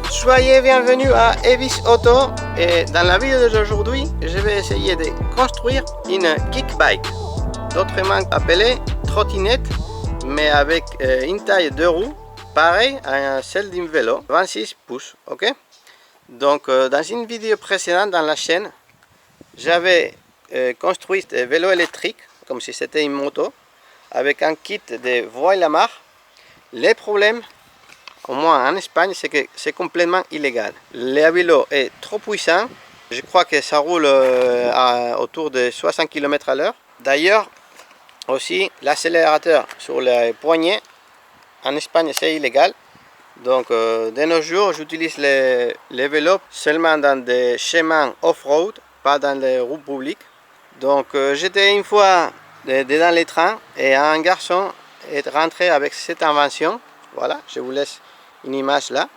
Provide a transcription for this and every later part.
Soyez bienvenus à Evis Auto et dans la vidéo d'aujourd'hui, je vais essayer de construire une kick bike, d'autrement appelée trottinette, mais avec une taille de roue pareille à celle d'un vélo, 26 pouces, ok? Donc dans une vidéo précédente dans la chaîne, j'avais construit un vélo électrique, comme si c'était une moto, avec un kit de voile amarre. Les problèmes, au moins en Espagne, c'est que c'est complètement illégal. Le vélo est trop puissant. Je crois que ça roule autour de 60 km à l'heure. D'ailleurs, aussi, l'accélérateur sur les poignets, en Espagne, c'est illégal. Donc, de nos jours, j'utilise les vélos seulement dans des chemins off-road, pas dans les routes publiques. Donc, j'étais une fois dans les trains et un garçon est rentré avec cette invention. Voilà, je vous laisse une image là.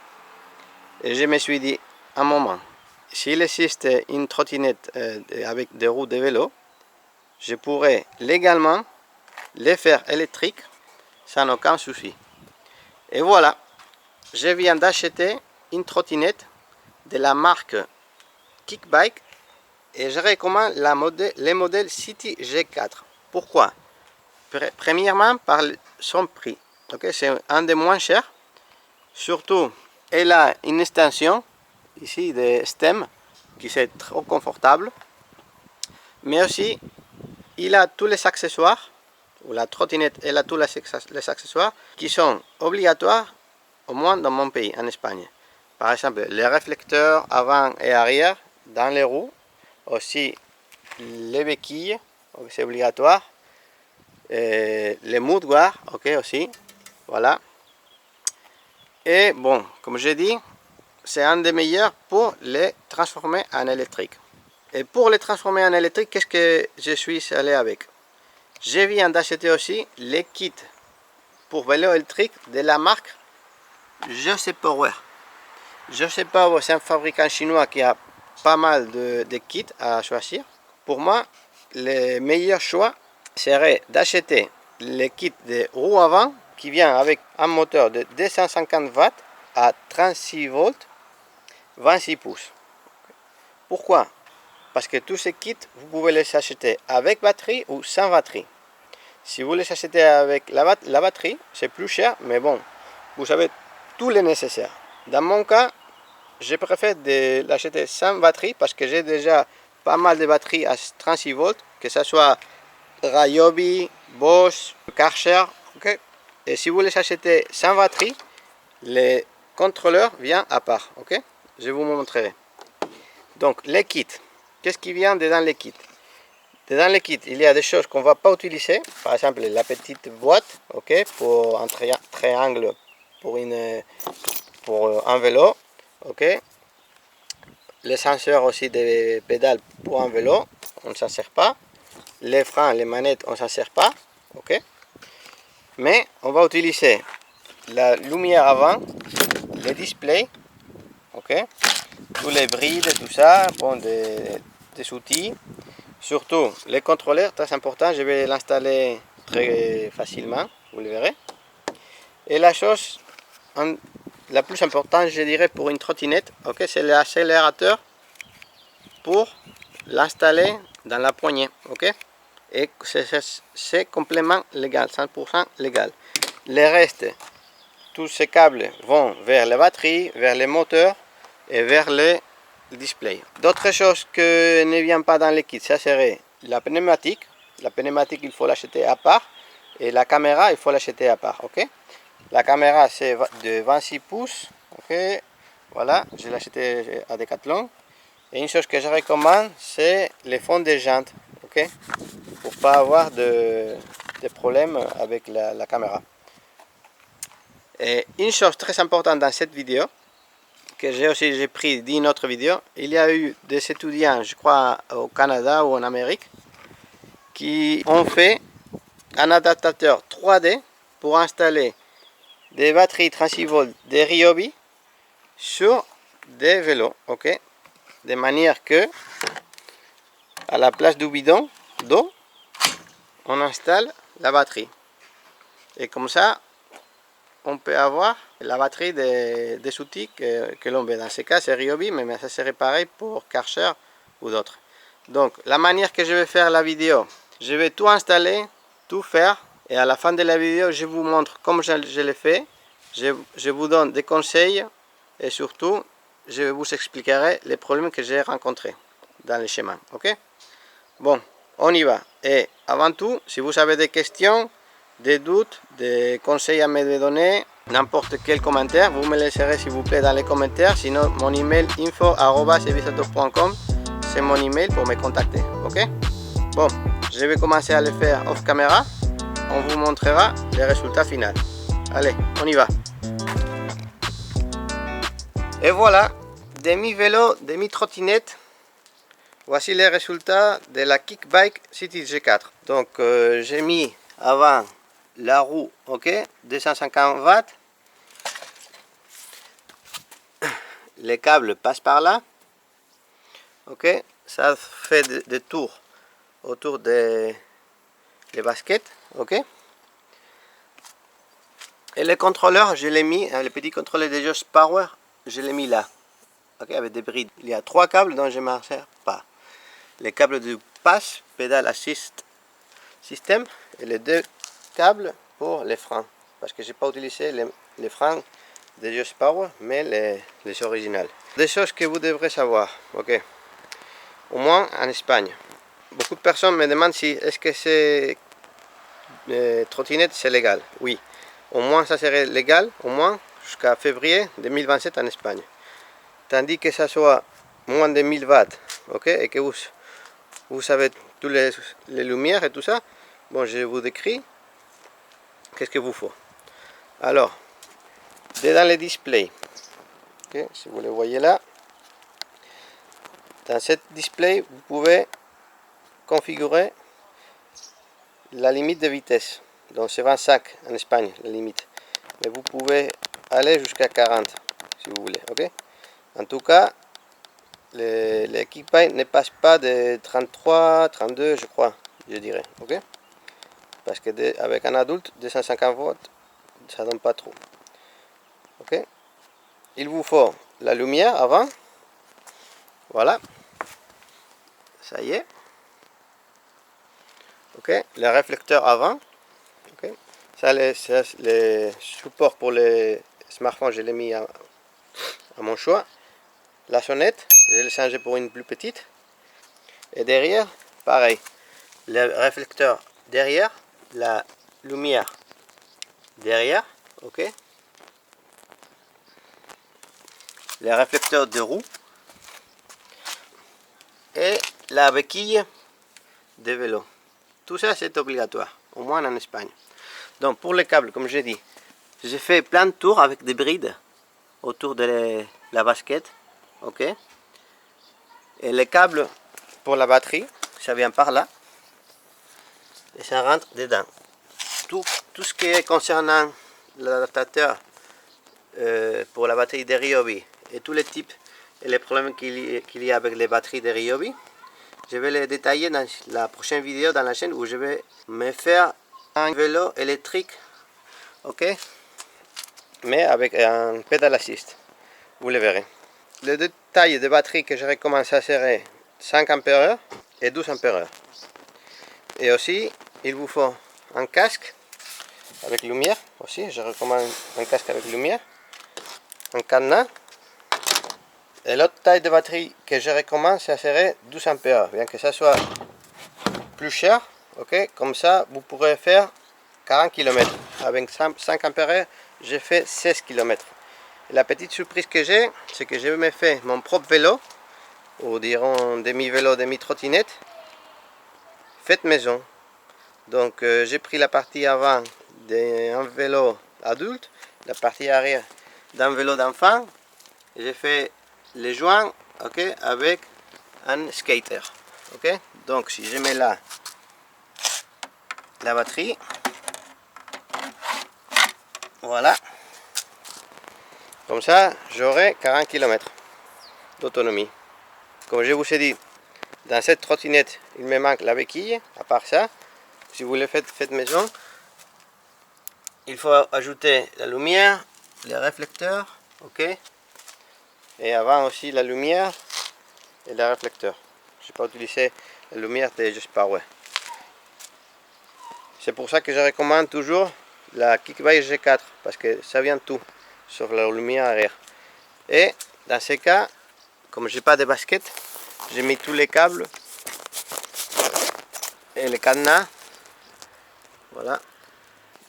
Et je me suis dit, un moment, s'il existe une trottinette avec des roues de vélo, je pourrais légalement les faire électriques sans aucun souci. Et voilà, je viens d'acheter une trottinette de la marque Kickbike et je recommande le modèle City G4. Pourquoi? Premièrement, par son prix. Okay, c'est un des moins chers. Surtout, elle a une extension ici de stem qui est trop confortable. Mais aussi, il a tous les accessoires, ou la trottinette, elle a tous les accessoires qui sont obligatoires, au moins dans mon pays, en Espagne. Par exemple, les réflecteurs avant et arrière dans les roues. Aussi, les béquilles, c'est obligatoire. Et les moudoirs, ok, aussi. Voilà. Et bon, comme j'ai dit, c'est un des meilleurs pour les transformer en électrique. Et pour les transformer en électrique, qu'est-ce que je suis allé avec? Je viens d'acheter aussi les kits pour vélo électrique de la marque Jose Power. Jose Power, c'est un fabricant chinois qui a pas mal de kits à choisir. Pour moi, le meilleur choix serait d'acheter les kits de roues avant qui vient avec un moteur de 250 watts à 36 volts, 26 pouces. Pourquoi? Parce que tous ces kits, vous pouvez les acheter avec batterie ou sans batterie. Si vous les achetez avec la batterie, c'est plus cher, mais bon, vous avez tout le nécessaire. Dans mon cas, je préfère l'acheter sans batterie parce que j'ai déjà pas mal de batteries à 36 volts, que ce soit Ryobi, Bosch, Karcher, ok. Et si vous les achetez sans batterie, les contrôleurs viennent à part, ok. Je vous montrerai. Donc les kits, qu'est-ce qui vient dedans les kits? Dedans les kits, il y a des choses qu'on ne va pas utiliser, par exemple la petite boîte, ok, pour un triangle pour un vélo, ok. Les senseurs aussi des pédales pour un vélo, on ne s'en sert pas. Les freins, les manettes, on ne s'en sert pas, ok. Mais on va utiliser la lumière avant, les displays, ok, tous les brides, tout ça, bon, des outils, surtout les contrôleurs, très important, je vais l'installer très facilement, vous le verrez. Et la chose la plus importante, je dirais, pour une trottinette, ok, c'est l'accélérateur pour l'installer dans la poignée, ok. Et c'est complètement légal, 100% légal. Le reste, tous ces câbles vont vers les batteries, vers les moteurs et vers les displays. D'autres choses que ne viennent pas dans le kit, ça serait la pneumatique. La pneumatique, il faut l'acheter à part. Et la caméra, il faut l'acheter à part, ok. La caméra, c'est de 26 pouces, ok. Voilà, je l'ai acheté à Decathlon. Et une chose que je recommande, c'est les fonds de jantes, ok, pour pas avoir de problèmes avec la caméra. Et une chose très importante dans cette vidéo, que j'ai pris d'une autre vidéo, il y a eu des étudiants, je crois au Canada ou en Amérique, qui ont fait un adaptateur 3D pour installer des batteries 36 volts de Ryobi sur des vélos, ok, de manière que à la place du bidon d'eau, on installe la batterie. Et comme ça, on peut avoir la batterie des outils que l'on veut. Dans ce cas, c'est Ryobi, mais ça serait pareil pour Karcher ou d'autres. Donc, la manière que je vais faire la vidéo, je vais tout installer, tout faire, et à la fin de la vidéo, je vous montre comment je l'ai fait. Je vous donne des conseils, et surtout, je vous expliquerai les problèmes que j'ai rencontrés dans le chemin. Ok? Bon, on y va. Et avant tout, si vous avez des questions, des doutes, des conseils à me donner, n'importe quel commentaire, vous me laisserez s'il vous plaît dans les commentaires. Sinon, mon email info@evisato.com, c'est mon email pour me contacter. Ok? Bon, je vais commencer à le faire off caméra. On vous montrera les résultats finaux. Allez, on y va. Et voilà, demi-vélo, demi-trottinette. Voici les résultats de la Kickbike City G4. Donc j'ai mis avant la roue, ok, 250 watts. Les câbles passent par là. Ok, ça fait des tours autour des baskets. Ok. Et le contrôleur, je l'ai mis, le petit contrôleur de Josh Power, je l'ai mis là. Ok, avec des brides. Il y a 3 câbles dont je ne m'en sers pas. Les câbles du pass, pédale assist système, et les 2 câbles pour les freins. Parce que je n'ai pas utilisé les freins de Josh Power, mais les originales. Des choses que vous devrez savoir, ok. Au moins en Espagne. Beaucoup de personnes me demandent si est-ce que c'est trottinette, c'est légal. Oui, au moins ça serait légal, au moins jusqu'à février 2027 en Espagne. Tandis que ça soit moins de 1000 watts, ok, et que vous savez toutes les lumières et tout ça, bon, je vous décris qu'est-ce qu'il vous faut. Alors, dans les displays, okay, si vous le voyez là, dans ce display, vous pouvez configurer la limite de vitesse. Donc c'est 25 en Espagne, la limite. Mais vous pouvez aller jusqu'à 40 si vous voulez. Ok. En tout cas, les Kickbike ne passent pas de 33, 32, je crois, je dirais. Ok. Parce que avec un adulte, 250 watts, ça donne pas trop. Ok. Il vous faut la lumière avant. Voilà. Ça y est. Ok. Le réflecteur avant. Ok. Ça, les supports pour les smartphones, je l'ai mis à mon choix. La sonnette, je l'ai changé pour une plus petite. Et derrière, pareil. Le réflecteur derrière, la lumière derrière, ok. Les réflecteurs de roue et la béquille de vélo. Tout ça c'est obligatoire, au moins en Espagne. Donc pour les câbles, comme j'ai dit, j'ai fait plein de tours avec des brides autour de la basket, ok. Et les câbles pour la batterie, ça vient par là et ça rentre dedans. Tout ce qui est concernant l'adaptateur pour la batterie de Ryobi et tous les types et les problèmes qu'il y a avec les batteries de Ryobi, je vais les détailler dans la prochaine vidéo dans la chaîne où je vais me faire un vélo électrique, ok, mais avec un pédale assist, vous le verrez. Les deux tailles de batterie que je recommande, ça serait 5 ampères et 12 ampères. Et aussi, il vous faut un casque avec lumière aussi, je recommande un casque avec lumière, un cadenas. Et l'autre taille de batterie que je recommande, ça serait 12 ampères, bien que ça soit plus cher, ok, comme ça vous pourrez faire 40 km. Avec 5 ampères, j'ai fait 16 km. Et la petite surprise que j'ai, c'est que je me fais mon propre vélo, ou dirons demi-vélo, demi-trottinette, faite maison. Donc j'ai pris la partie avant d'un vélo adulte, la partie arrière d'un vélo d'enfant, et j'ai fait les joints, ok, avec un skater, ok. Donc si je mets là la batterie, voilà, comme ça j'aurai 40 km d'autonomie. Comme je vous ai dit, dans cette trottinette il me manque la béquille. À part ça, si vous le faites maison, il faut ajouter la lumière, les réflecteurs, ok. Et avant aussi la lumière et les réflecteurs. Je n'ai pas utilisé la lumière de Just Power. C'est pour ça que je recommande toujours la Kickbike G4 parce que ça vient tout sur la lumière arrière. Et dans ce cas, comme j'ai pas de basket, j'ai mis tous les câbles et les cadenas, voilà,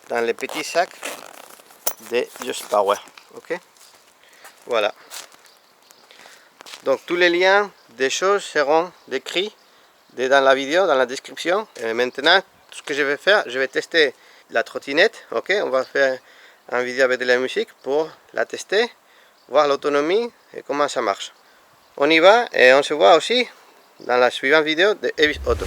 dans les petits sacs de Just Power. Ok, voilà. Donc tous les liens des choses seront décrits dans la vidéo, dans la description. Et maintenant, tout ce que je vais faire, je vais tester la trottinette. Ok, on va faire une vidéo avec de la musique pour la tester, voir l'autonomie et comment ça marche. On y va et on se voit aussi dans la suivante vidéo de Evis Auto.